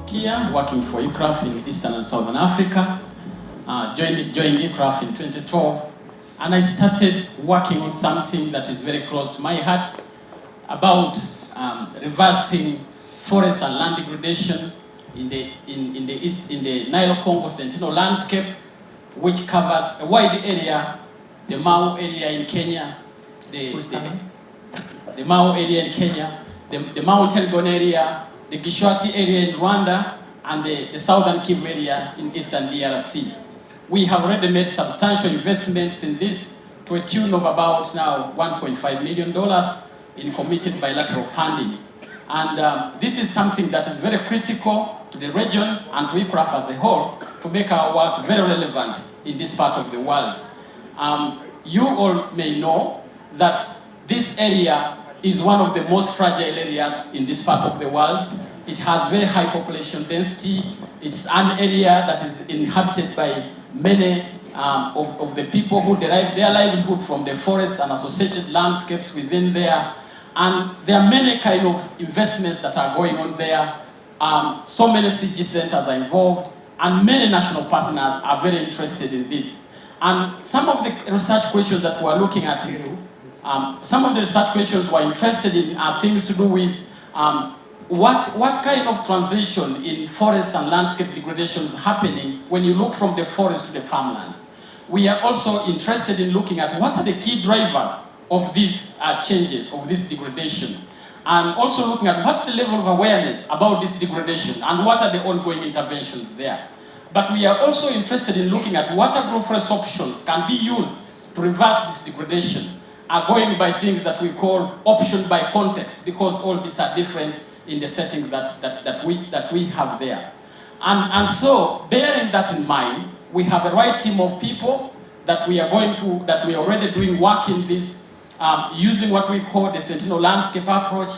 Kia, working for ICRAF in Eastern and Southern Africa. Joined ICRAF in 2012, and I started working on something that is very close to my heart about reversing forest and land degradation in the Nile-Congo Sentinel landscape, which covers a wide area, the Mau area in Kenya, the Mau area in Kenya, the Mountain Elgon area, the Gishwati area in Rwanda, and the Southern Kivu area in Eastern DRC. We have already made substantial investments in this to a tune of about now $1.5 million in committed bilateral funding. And this is something that is very critical to the region and to ICRAF as a whole to make our work very relevant in this part of the world. You all may know that this area is one of the most fragile areas in this part of the world. It has very high population density. It's an area that is inhabited by many of the people who derive their livelihood from the forest and associated landscapes within there. And there are many kind of investments that are going on there. So many CG centers are involved, and many national partners are very interested in this. And some of the research questions that we're looking at is, some of the research questions we're interested in are things to do with what kind of transition in forest and landscape degradation is happening when you look from the forest to the farmlands. We are also interested in looking at what are the key drivers of these changes, of this degradation, and also looking at what's the level of awareness about this degradation and what are the ongoing interventions there. But we are also interested in looking at what agroforest options can be used to reverse this degradation, going by things that we call option by context, because all these are different in the settings that we have there. And so, bearing that in mind, we have a right team of people that we are already doing work in this, using what we call the Sentinel landscape approach,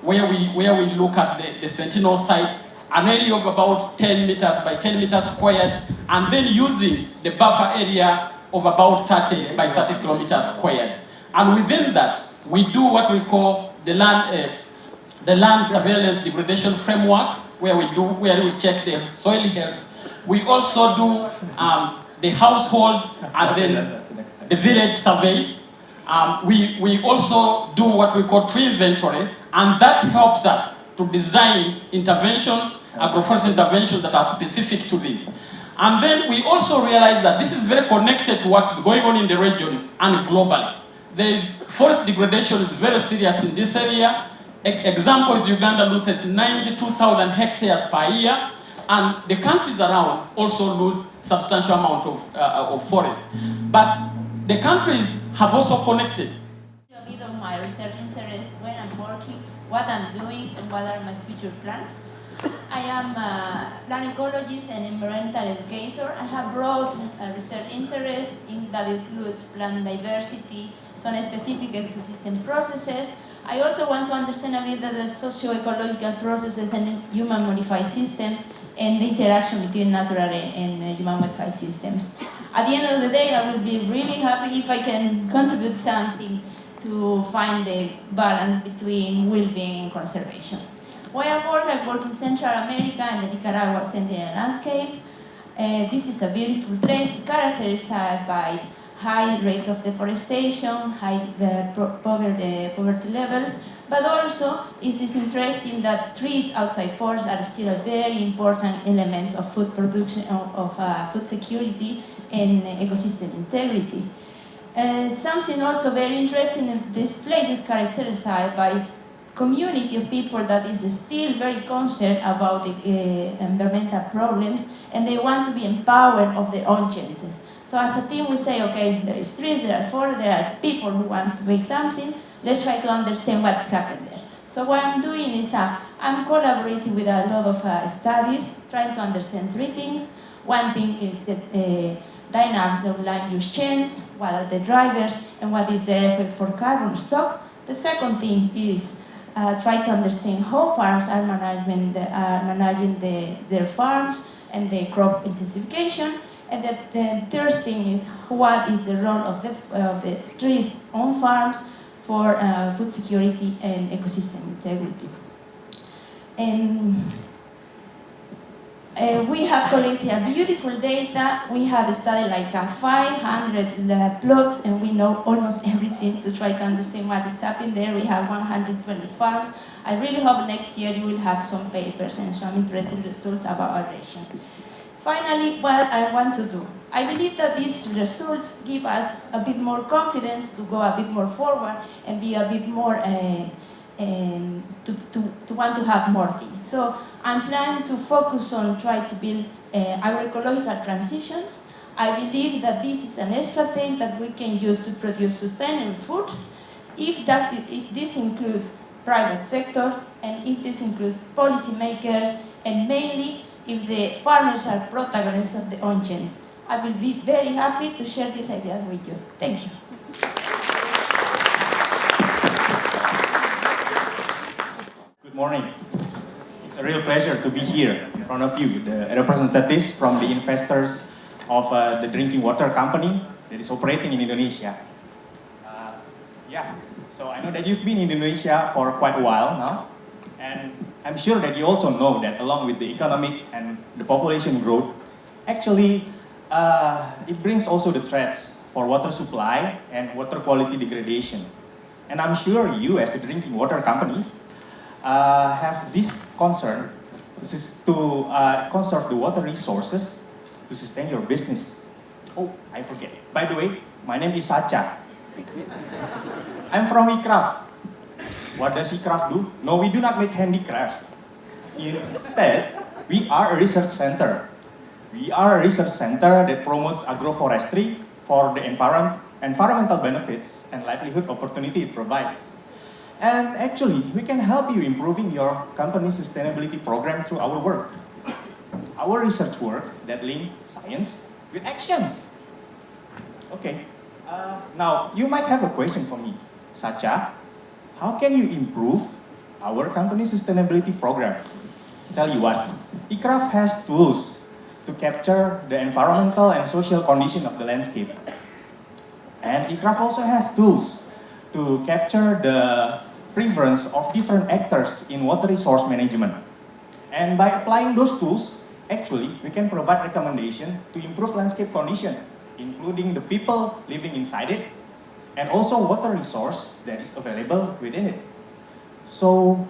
where we look at the Sentinel sites, an area of about 10 meters by 10 meters squared, and then using the buffer area of about 30 by 30 kilometers squared. And within that, we do what we call the land surveillance degradation framework, where we check the soil health. We also do the household and then the village surveys. We also do what we call tree inventory, and that helps us to design interventions, agroforestry interventions that are specific to this. And then we also realize that this is very connected to what's going on in the region and globally. Forest degradation is very serious in this area. Example is Uganda loses 92,000 hectares per year, and the countries around also lose substantial amount of forest. But the countries have also connected. A bit of my research interest when I'm working, what I'm doing, and what are my future plans. I am a plant ecologist and environmental educator. I have broad research interest that includes plant diversity, some specific ecosystem processes. I also want to understand a bit the socio-ecological processes and human-modified system and the interaction between natural and human-modified systems. At the end of the day, I will be really happy if I can contribute something to find the balance between well-being and conservation. Where I work in Central America and the Nicaragua Sentinel landscape. This is a beautiful place, characterized by high rates of deforestation, high poverty levels, but also it is interesting that trees outside forests are still very important elements of food production, of food security and ecosystem integrity. Something also very interesting in this place is characterized by community of people that is still very concerned about the environmental problems, and they want to be empowered of their own chances. So as a team we say, okay, there is trees, there are forests, there are people who want to make something, let's try to understand what's happened there. So what I'm doing is I'm collaborating with a lot of studies, trying to understand three things. One thing is the dynamics of land use change, what are the drivers, and what is the effect for carbon stock. The second thing is try to understand how farms are managing their farms and the crop intensification. And the third thing is what is the role of the trees on farms for food security and ecosystem integrity. We have collected beautiful data. We have studied like 500 plots, and we know almost everything to try to understand what is happening there. We have 120 farms. I really hope next year you will have some papers and some interesting results about our region. Finally, what I want to do. I believe that these results give us a bit more confidence to go a bit more forward and be a bit more to want to have more things. So I'm planning to focus on trying to build agroecological transitions. I believe that this is an strategy that we can use to produce sustainable food, if this includes private sector, and if this includes policymakers, and mainly if the farmers are protagonists of their own change. I will be very happy to share these ideas with you. Thank you. Good morning. It's a real pleasure to be here in front of you, the representatives from the investors of the drinking water company that is operating in Indonesia. So I know that you've been in Indonesia for quite a while now, and I'm sure that you also know that along with the economic and the population growth, actually it brings also the threats for water supply and water quality degradation. And I'm sure you, as the drinking water companies, have this concern to conserve the water resources to sustain your business. Oh, I forget. By the way, my name is Sacha. I'm from ICRAF. What does ICRAF do? No, we do not make handicraft. Instead, we are a research center. We are a research center that promotes agroforestry for the environmental benefits and livelihood opportunity it provides. And actually, we can help you improving your company's sustainability program through our work. Our research work that link science with actions. Okay, now you might have a question for me. Sacha, how can you improve our company's sustainability program? Tell you what, ICRAF has tools to capture the environmental and social condition of the landscape. And ICRAF also has tools to capture the preference of different actors in water resource management. And by applying those tools, actually, we can provide recommendation to improve landscape condition, including the people living inside it, and also water resource that is available within it. So,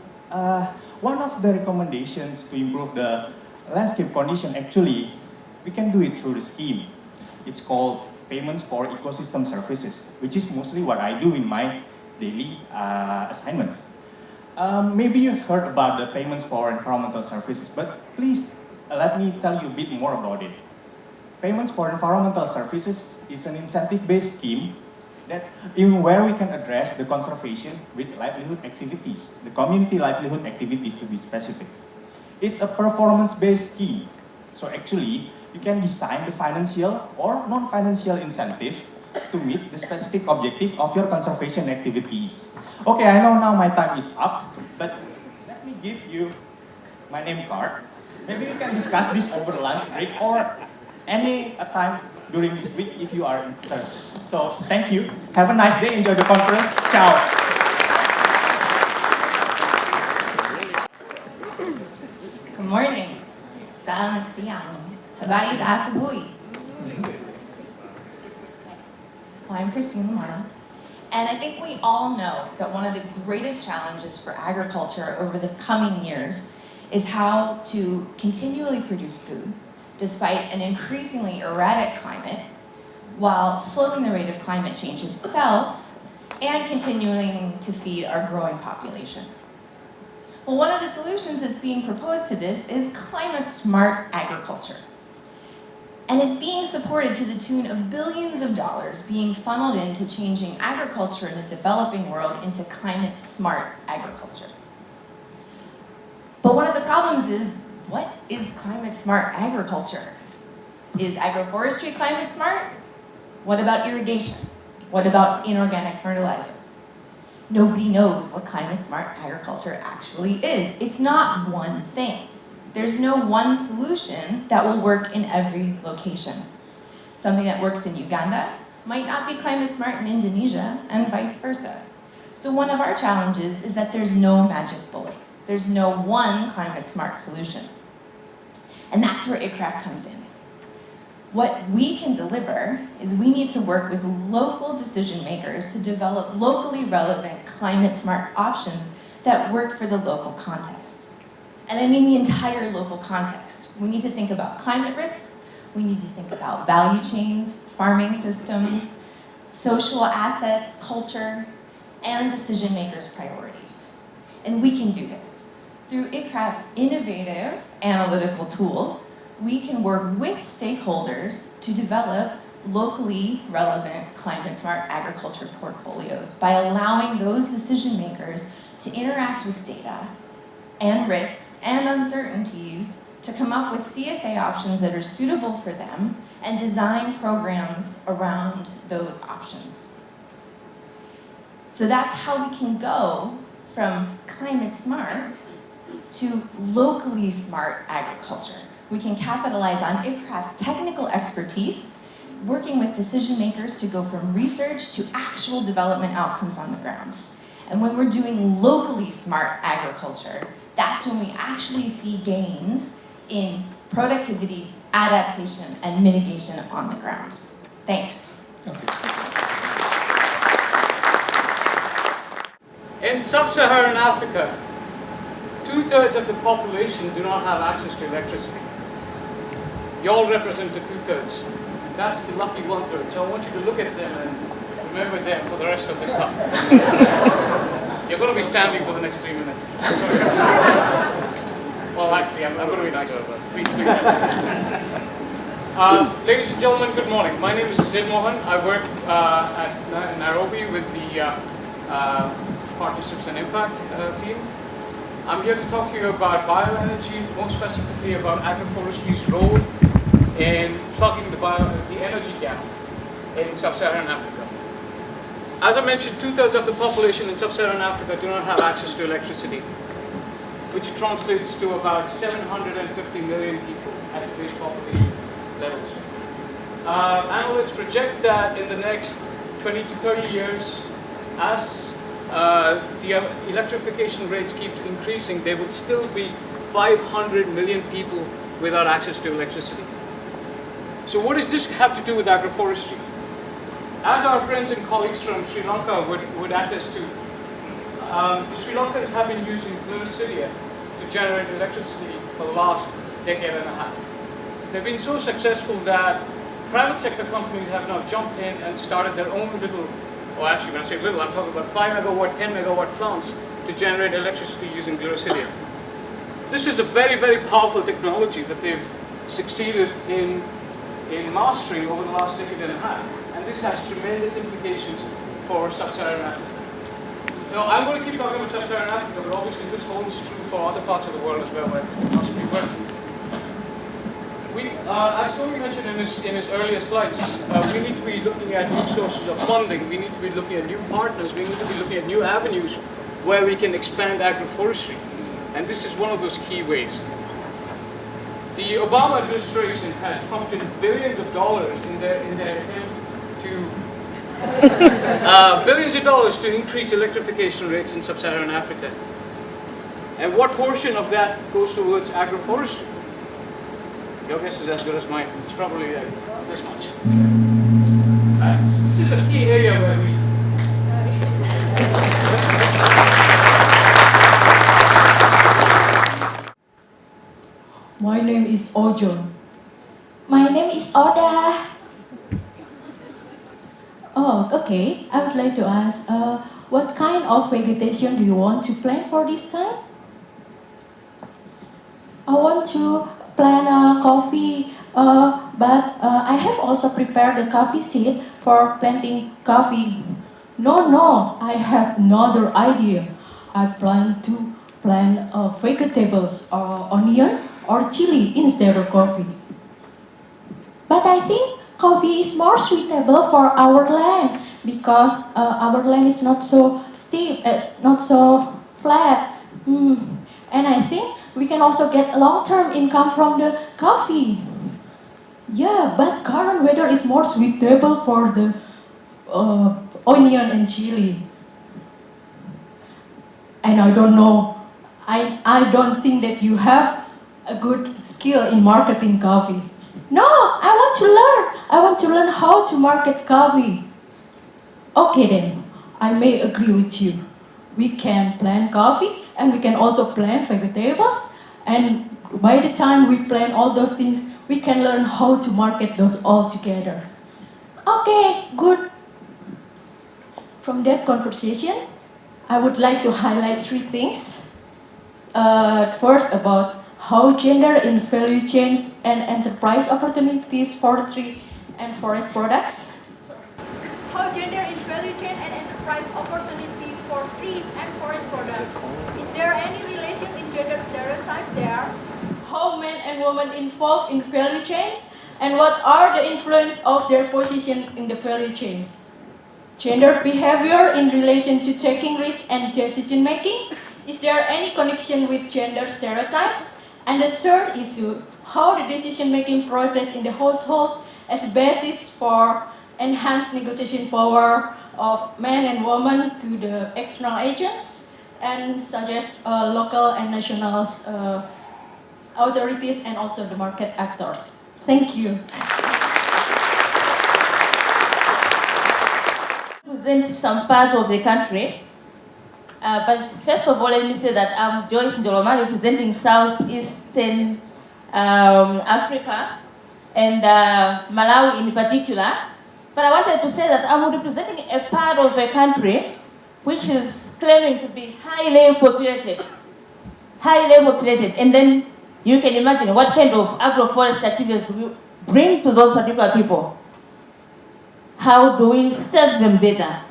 one of the recommendations to improve the landscape condition, actually, we can do it through the scheme. It's called Payments for Ecosystem Services, which is mostly what I do in my daily assignment. Maybe you've heard about the payments for environmental services, but please let me tell you a bit more about it. Payments for environmental services is an incentive-based scheme that where we can address the conservation with livelihood activities, the community livelihood activities to be specific. It's a performance-based scheme. So actually, you can design the financial or non-financial incentive to meet the specific objective of your conservation activities. Okay, I know now my time is up, but let me give you my name card. Maybe we can discuss this over lunch break or any time during this week if you are interested. So, thank you. Have a nice day. Enjoy the conference. Ciao. Good morning. Selamat siang. Habari asubuhi. Well, I'm Christine Lamana, and I think we all know that one of the greatest challenges for agriculture over the coming years is how to continually produce food despite an increasingly erratic climate, while slowing the rate of climate change itself and continuing to feed our growing population. Well, one of the solutions that's being proposed to this is climate-smart agriculture. And it's being supported to the tune of billions of dollars being funneled into changing agriculture in the developing world into climate-smart agriculture. But one of the problems is, what is climate-smart agriculture? Is agroforestry climate-smart? What about irrigation? What about inorganic fertilizer? Nobody knows what climate-smart agriculture actually is. It's not one thing. There's no one solution that will work in every location. Something that works in Uganda might not be climate-smart in Indonesia, and vice versa. So one of our challenges is that there's no magic bullet. There's no one climate-smart solution. And that's where ICRAF comes in. What we can deliver is we need to work with local decision makers to develop locally relevant climate smart options that work for the local context. And I mean the entire local context. We need to think about climate risks, we need to think about value chains, farming systems, social assets, culture, and decision makers' priorities. And we can do this. Through ICRAF's innovative analytical tools, we can work with stakeholders to develop locally relevant climate smart agriculture portfolios by allowing those decision makers to interact with data and risks and uncertainties to come up with CSA options that are suitable for them and design programs around those options. So that's how we can go from climate smart to locally smart agriculture. We can capitalize on ICRAF's technical expertise, working with decision makers to go from research to actual development outcomes on the ground. And when we're doing locally smart agriculture, that's when we actually see gains in productivity, adaptation, and mitigation on the ground. Thanks. In sub-Saharan Africa, 2/3 of the population do not have access to electricity. You all represent the 2/3. That's the lucky 1/3. So I want you to look at them and remember them for the rest of this talk. You're going to be standing for the next 3 minutes. Well, actually, I'm going to be nice. Please. Ladies and gentlemen, good morning. My name is Sid Mohan. I work at Nairobi with the Partnerships and Impact team. I'm here to talk to you about bioenergy, more specifically about agroforestry's role in plugging the energy gap in sub-Saharan Africa. As I mentioned, 2/3 of the population in sub-Saharan Africa do not have access to electricity, which translates to about 750 million people at today's population levels. Analysts project that in the next 20 to 30 years, as the electrification rates keep increasing, there would still be 500 million people without access to electricity. So what does this have to do with agroforestry? As our friends and colleagues from Sri Lanka would attest to, the Sri Lankans have been using gliricidia to generate electricity for the last decade and a half. They've been so successful that private sector companies have now jumped in and started their own little, or actually when I say little, I'm talking about 5 megawatt, 10 megawatt plants to generate electricity using gliricidia. This is a very, very powerful technology that they've succeeded in mastering over the last decade and a half. And this has tremendous implications for sub-Saharan Africa. Now, I'm going to keep talking about sub-Saharan Africa, but obviously this holds true for other parts of the world as well where this can possibly work. As Tony mentioned in his earlier slides, we need to be looking at new sources of funding, we need to be looking at new partners, we need to be looking at new avenues where we can expand agroforestry. And this is one of those key ways. The Obama administration has pumped in billions of dollars in their attempt to billions of dollars to increase electrification rates in sub-Saharan Africa. And what portion of that goes towards agroforestry? Your guess is as good as mine. It's probably this much. This is a key area where we... My name is Ojo. My name is Oda. Oh, okay. I would like to ask, what kind of vegetation do you want to plant for this time? I want to plant coffee, but I have also prepared the coffee seed for planting coffee. No, I have another idea. I plan to plant vegetables or onion or chili instead of coffee. But I think coffee is more suitable for our land because our land is not so steep, it's not so flat. And I think we can also get long-term income from the coffee. Yeah, but current weather is more suitable for the onion and chili. And I don't know, I don't think that you have a good skill in marketing coffee. No, I want to learn. I want to learn how to market coffee. Okay then, I may agree with you. We can plant coffee and we can also plant vegetables. And by the time we plant all those things, we can learn how to market those all together. Okay, good. From that conversation, I would like to highlight 3 things. First, about how gender in value chains and enterprise opportunities for tree and forest products. How gender in value chain and enterprise opportunities for trees and forest products. Is there any relation in gender stereotype there? How men and women involved in value chains and what are the influence of their position in the value chains? Gender behavior in relation to taking risks and decision making. Is there any connection with gender stereotypes? And the third issue, how the decision making process in the household as basis for enhanced negotiation power of men and women to the external agents and such as local and national authorities and also the market actors. Thank you. Represent some part of the country, but first of all, let me say that I'm Joyce Njoloma, representing Southeastern Africa and Malawi in particular. But I wanted to say that I'm representing a part of a country which is claiming to be highly populated, and then you can imagine what kind of agroforest activities do we bring to those particular people. How do we serve them better?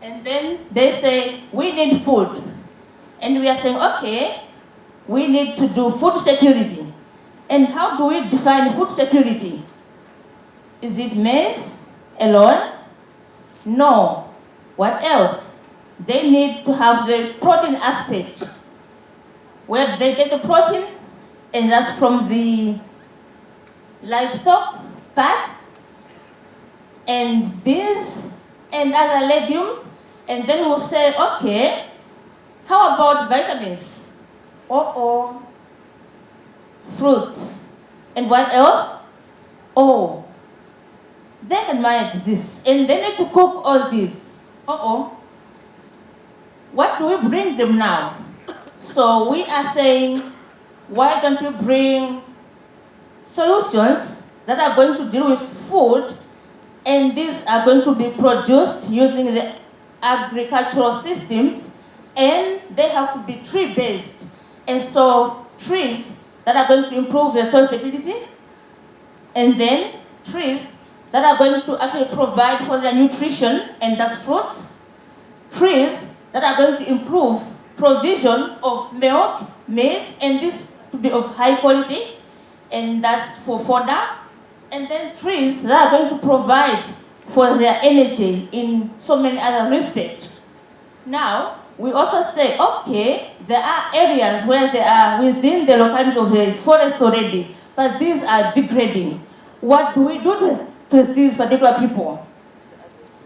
And then they say, we need food. And we are saying, okay, we need to do food security. And how do we define food security? Is it maize alone? No. What else? They need to have the protein aspect, where they get the protein, and that's from the livestock part, and beans and other legumes, and then we'll say, okay, how about vitamins? Fruits. And what else? Oh, they can manage this, and they need to cook all this. What do we bring them now? So we are saying, why don't we bring solutions that are going to deal with food, and these are going to be produced using the agricultural systems, and they have to be tree-based. And so trees that are going to improve the soil fertility, and then trees that are going to actually provide for their nutrition, and that's fruits. Trees that are going to improve provision of milk, meat, and this to be of high quality, and that's for fodder. And then trees that are going to provide for their energy in so many other respects. Now, we also say, okay, there are areas where they are within the locality of the forest already, but these are degrading. What do we do to these particular people?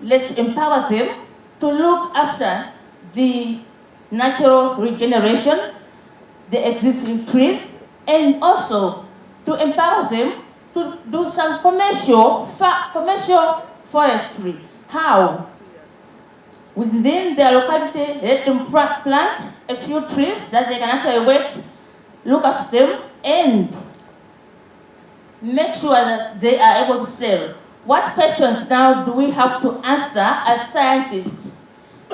Let's empower them to look after the natural regeneration, the existing trees, and also to empower them to do some commercial forestry. How? Within their locality, they can plant a few trees that they can actually work, look after them, and make sure that they are able to sell. What questions now do we have to answer as scientists?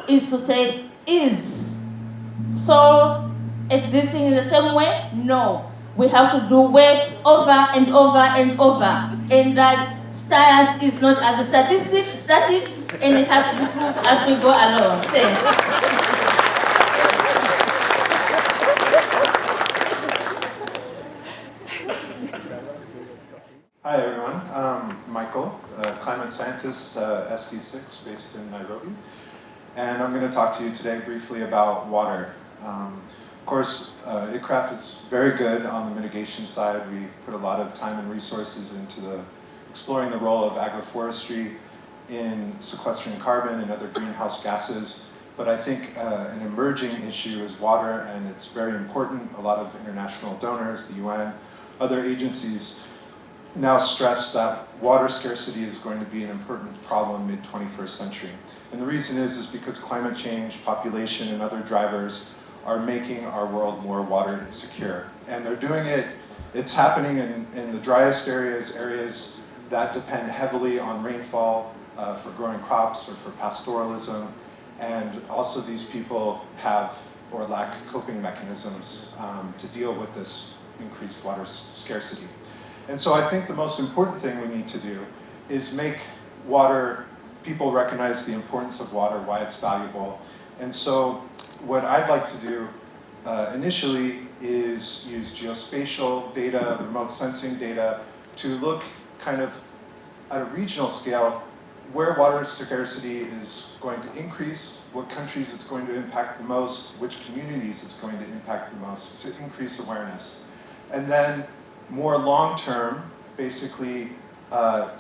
Is to say, is soil existing in the same way? No. We have to do work over and over and over. And that science is not as a static, and it has to improve as we go along. Thanks. Hi everyone, I'm Michael, climate scientist, SD6, based in Nairobi. And I'm going to talk to you today briefly about water. Of course, ICRAF is very good on the mitigation side. We put a lot of time and resources into exploring the role of agroforestry in sequestering carbon and other greenhouse gases. but I think an emerging issue is water, and it's very important. A lot of international donors, the UN, other agencies now stress that water scarcity is going to be an important problem mid-21st century. And the reason is because climate change, population, and other drivers are making our world more water insecure. And they're doing it, it's happening in the driest areas that depend heavily on rainfall for growing crops or for pastoralism. And also these people have or lack coping mechanisms to deal with this increased water scarcity. And so I think the most important thing we need to do is make water, people recognize the importance of water, why it's valuable. And so what I'd like to do initially is use geospatial data, remote sensing data, to look kind of at a regional scale where water scarcity is going to increase, what countries it's going to impact the most, which communities it's going to impact the most, to increase awareness. And then more long-term, basically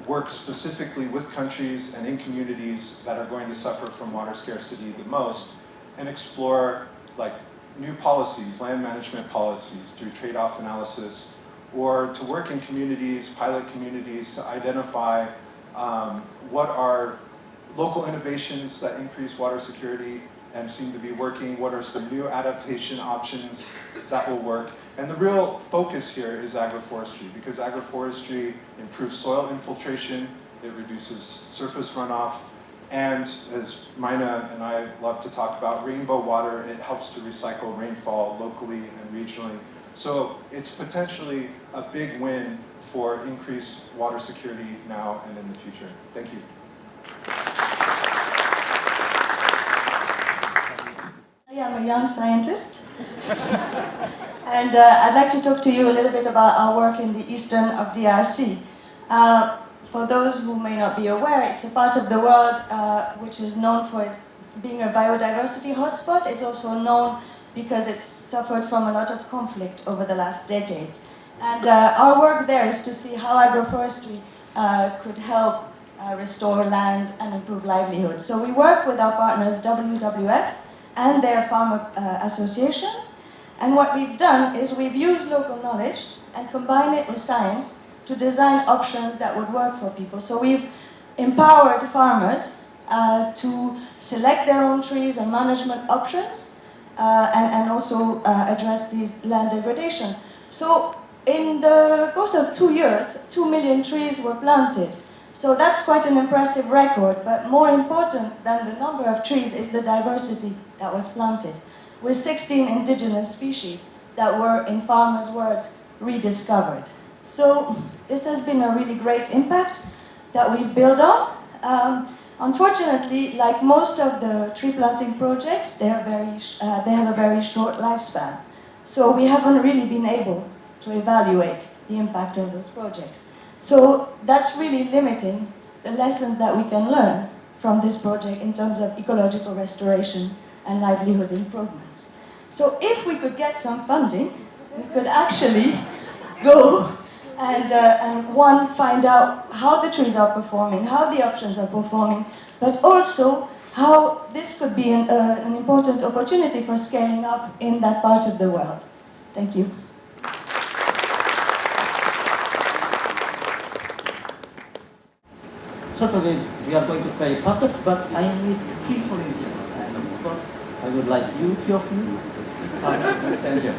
work specifically with countries and in communities that are going to suffer from water scarcity the most, and explore like new policies, land management policies through trade-off analysis, or to work in communities, pilot communities, to identify what are local innovations that increase water security and seem to be working, what are some new adaptation options that will work. And the real focus here is agroforestry, because agroforestry improves soil infiltration, it reduces surface runoff, and as Mina and I love to talk about, rainbow water, it helps to recycle rainfall locally and regionally. So it's potentially a big win for increased water security now and in the future. Thank you. I'm a young scientist, and I'd like to talk to you a little bit about our work in the eastern of DRC. For those who may not be aware, it's a part of the world which is known for being a biodiversity hotspot. It's also known because it's suffered from a lot of conflict over the last decades. And our work there is to see how agroforestry could help restore land and improve livelihood. So we work with our partners WWF and their farmer associations. And what we've done is we've used local knowledge and combined it with science to design options that would work for people. So we've empowered farmers to select their own trees and management options and also address these land degradation. So in the course of 2 years, 2 million trees were planted. So that's quite an impressive record, but more important than the number of trees is the diversity that was planted, with 16 indigenous species that were, in farmers' words, rediscovered. So this has been a really great impact that we've built on. Unfortunately, like most of the tree planting projects, they have a very short lifespan. So we haven't really been able to evaluate the impact of those projects. So that's really limiting the lessons that we can learn from this project in terms of ecological restoration and livelihood improvements. So if we could get some funding, we could actually go and find out how the trees are performing, how the options are performing, but also how this could be an important opportunity for scaling up in that part of the world. Thank you. Certainly, we are going to play puppet, but I need 3 volunteers. And of course, I would like you, 3 of you, to come and stand here.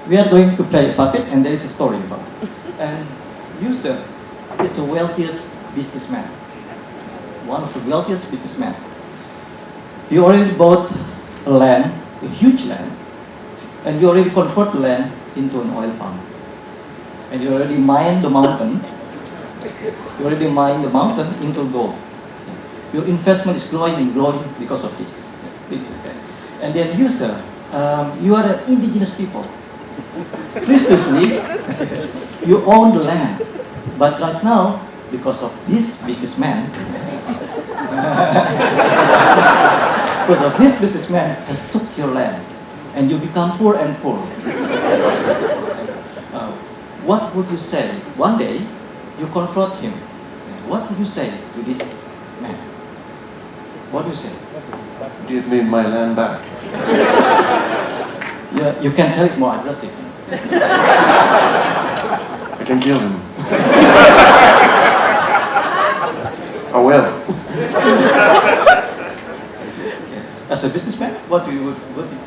We are going to play a puppet, and there is a story about it. And Yusuf is the wealthiest businessman, one of the wealthiest businessmen. He already bought a land, a huge land, and he already converted the land into an oil palm. And he already mined the mountain. You already mined the mountain into gold. Your investment is growing and growing because of this. And then you, sir, you are an indigenous people. Previously, you own the land, but right now, because of this businessman, has took your land, and you become poor and poor. What would you say? One day, you confront him. What would you say to this man? What do you say? Give me my land back. Yeah, you can tell it more aggressively. I can kill him. I will. Okay. As a businessman, what is your response?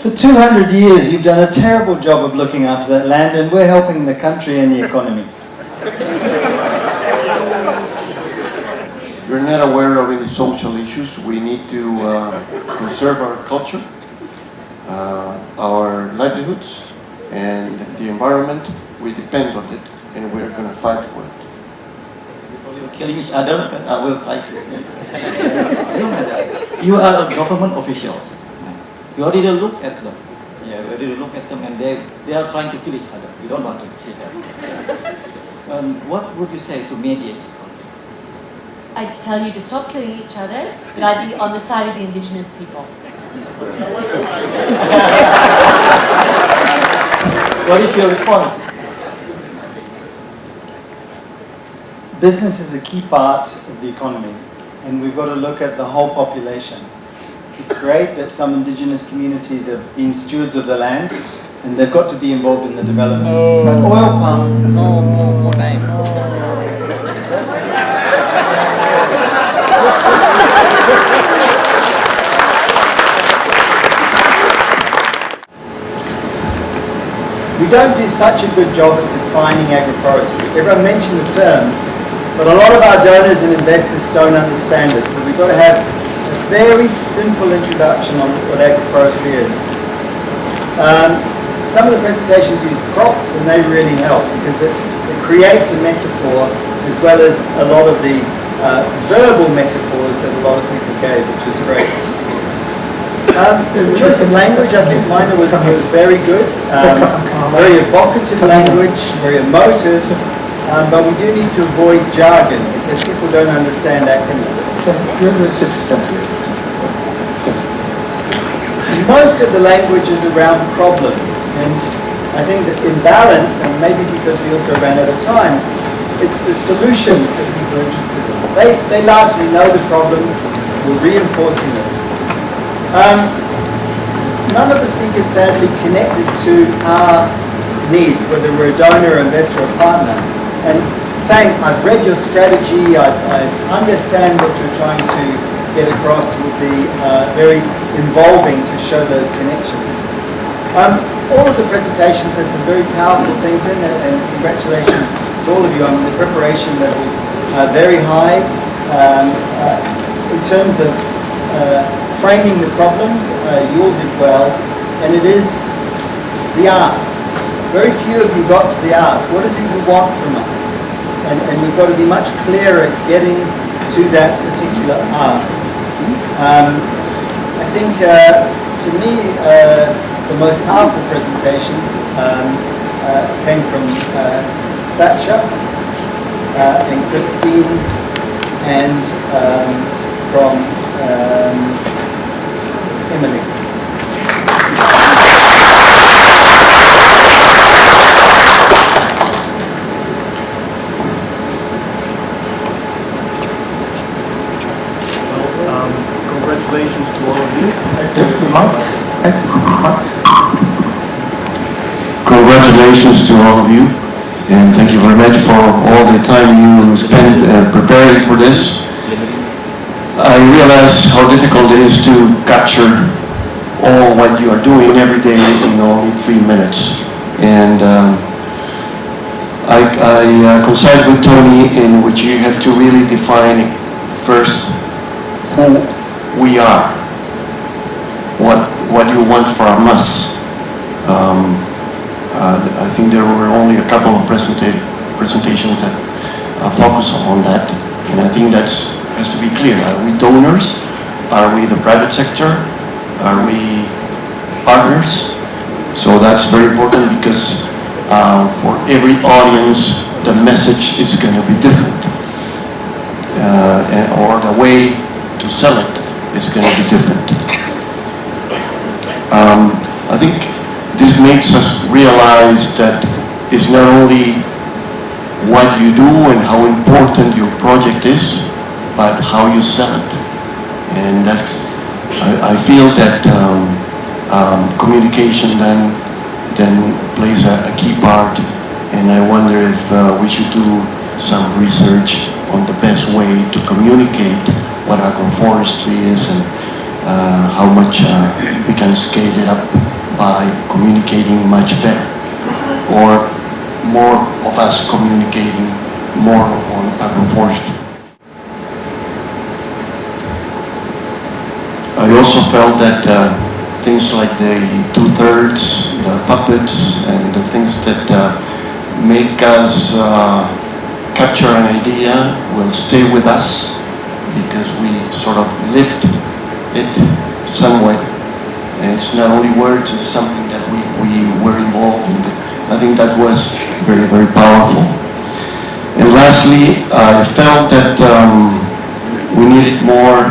For 200 years, you've done a terrible job of looking after that land, and we're helping the country and the economy. We're not aware of any social issues. We need to conserve our culture, our livelihoods, and the environment. We depend on it, and we're going to fight for it. Before you're killing each other, I will try to say. You are government officials. You already look at them. Yeah, you already look at them, and they are trying to kill each other. You don't want to kill them. What would you say to mediate this conflict? I'd tell you to stop killing each other, but I'd be on the side of the indigenous people. What is your response? Business is a key part of the economy, and we've got to look at the whole population. It's great that some indigenous communities have been stewards of the land, and they've got to be involved in the development. But oil palm... We don't do such a good job at defining agroforestry. Everyone mentioned the term, but a lot of our donors and investors don't understand it. So we've got to have a very simple introduction on what agroforestry is. Some of the presentations use props, and they really help because it creates a metaphor as well as a lot of the verbal metaphors that a lot of people gave, which was great. The choice of language, I think mine was very good. Very evocative language, very emotive, but we do need to avoid jargon because people don't understand acronyms. Most of the language is around problems, and I think that in balance, and maybe because we also ran out of time, it's the solutions that people are interested in. They largely know the problems, we're reinforcing them. None of the speakers sadly connected to our needs, whether we're a donor, investor, or partner. And saying, I've read your strategy, I understand what you're trying to get across would be very involving to show those connections. All of the presentations had some very powerful things in it, and congratulations to all of you. The preparation levels are very high. In terms of framing the problems, you all did well, and it is the ask. Very few of you got to the ask. What is it you want from us? And we've got to be much clearer at getting to that particular ask. I think for me, the most powerful presentations came from Satya and Christine and from Emily. Congratulations to all of you. Congratulations to all of you, and thank you very much for all the time you spent preparing for this. I realize how difficult it is to capture all what you are doing every day in only 3 minutes. And I coincide with Tony in which you have to really define first who we are, what you want from us. I think there were only a couple of presentations that focus on that, and I think that has to be clear. Are we donors? Are we the private sector? Are we partners? So that's very important because for every audience, the message is going to be different. Or the way to sell it is going to be different. I think this makes us realize that it's not only what you do and how important your project is, but how you sell it. And that's, I feel that communication then plays a key part, and I wonder if we should do some research on the best way to communicate what agroforestry is and how much we can scale it up by communicating much better, or more of us communicating more on agroforestry. I also felt that things like the 2/3, the puppets, and the things that make us capture an idea will stay with us because we sort of lived it some way. And it's not only words, it's something that we were involved in. I think that was very, very powerful. And lastly, I felt that we needed more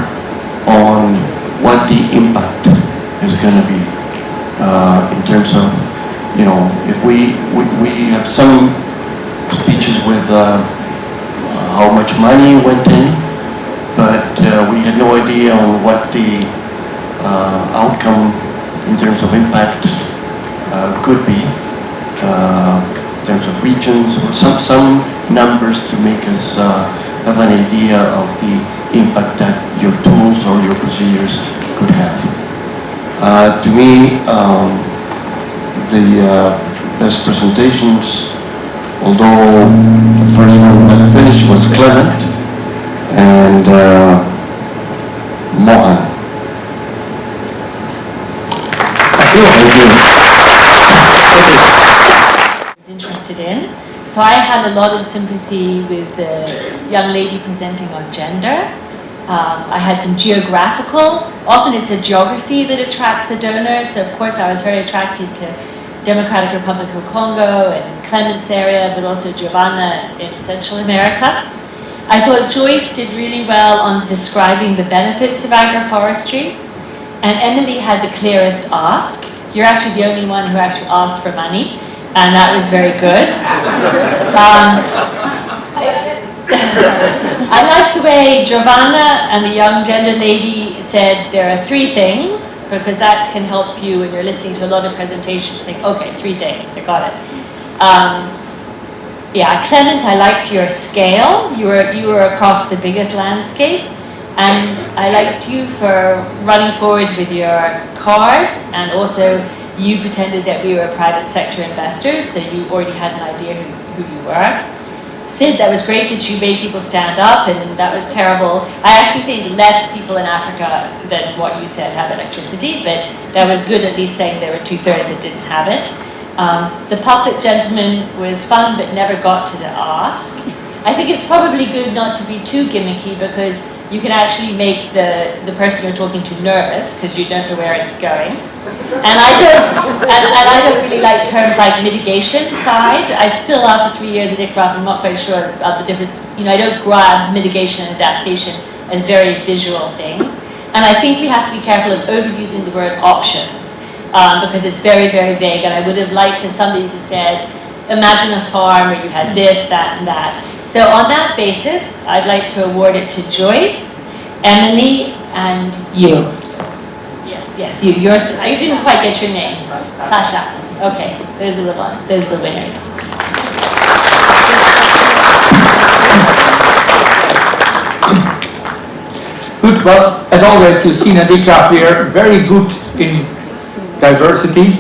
on what the impact is going to be in terms of, if we have some speeches with how much money went in, but we had no idea on what the outcome in terms of impact could be, in terms of regions, or some numbers to make us have an idea of the impact that your tools or your procedures could have. To me, the best presentations, although the first one that finished was Clement and Mohan. Was interested in. So I had a lot of sympathy with the young lady presenting on gender. I had some geographical, often it's a geography that attracts a donor, so of course I was very attracted to Democratic Republic of Congo and Clement's area, but also Giovanna in Central America. I thought Joyce did really well on describing the benefits of agroforestry, and Emily had the clearest ask. You're actually the only one who actually asked for money, and that was very good. I like the way Giovanna and the young gender lady said there are 3 things, because that can help you when you're listening to a lot of presentations, think, okay, 3 things, I got it. Yeah, Clement, I liked your scale. You were across the biggest landscape, and I liked you for running forward with your card, and also you pretended that we were private sector investors, so you already had an idea who you were. Sid, that was great that you made people stand up, and that was terrible. I actually think less people in Africa than what you said have electricity, but that was good at least saying there were 2/3 that didn't have it. The puppet gentleman was fun, but never got to the ask. I think it's probably good not to be too gimmicky, because you can actually make the person you're talking to nervous, because you don't know where it's going. And I don't really like terms like mitigation side. I still, after 3 years at ICRAF, I'm not quite sure of the difference. I don't grab mitigation and adaptation as very visual things. And I think we have to be careful of overusing the word options, because it's very, very vague. And I would have liked if somebody just said, imagine a farm where you had this, that, and that. So on that basis, I'd like to award it to Joyce, Emily, and you. Yes, you. Yours. I didn't quite get your name. Sasha. Okay, those are the ones. Those are the winners. Good. Well, as always, you've seen at ICRAF we are very good in diversity.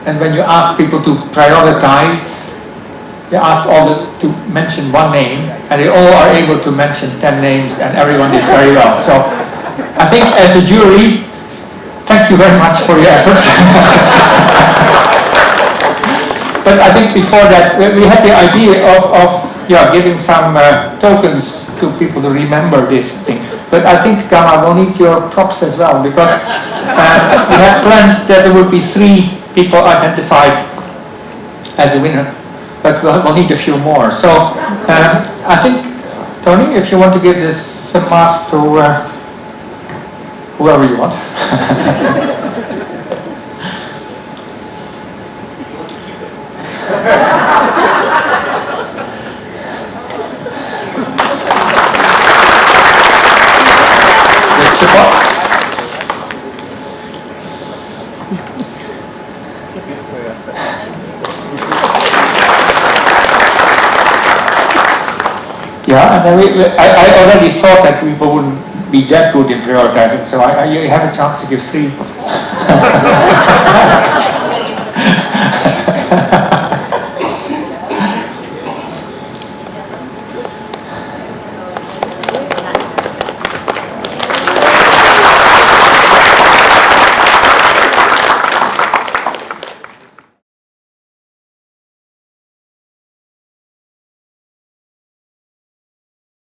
And when you ask people to prioritize, they asked all to mention one name, and they all are able to mention 10 names, and everyone did very well. So I think as a jury, thank you very much for your efforts. But I think before that, we had the idea of giving some tokens to people to remember this thing. But I think, Gamma, we'll need your props as well, because we had planned that there would be 3 people identified as a winner, but we'll need a few more. So I think, Tony, if you want to give this mark to whoever you want. Yeah, and then I already thought that people wouldn't be that good in prioritizing, so you have a chance to give 3.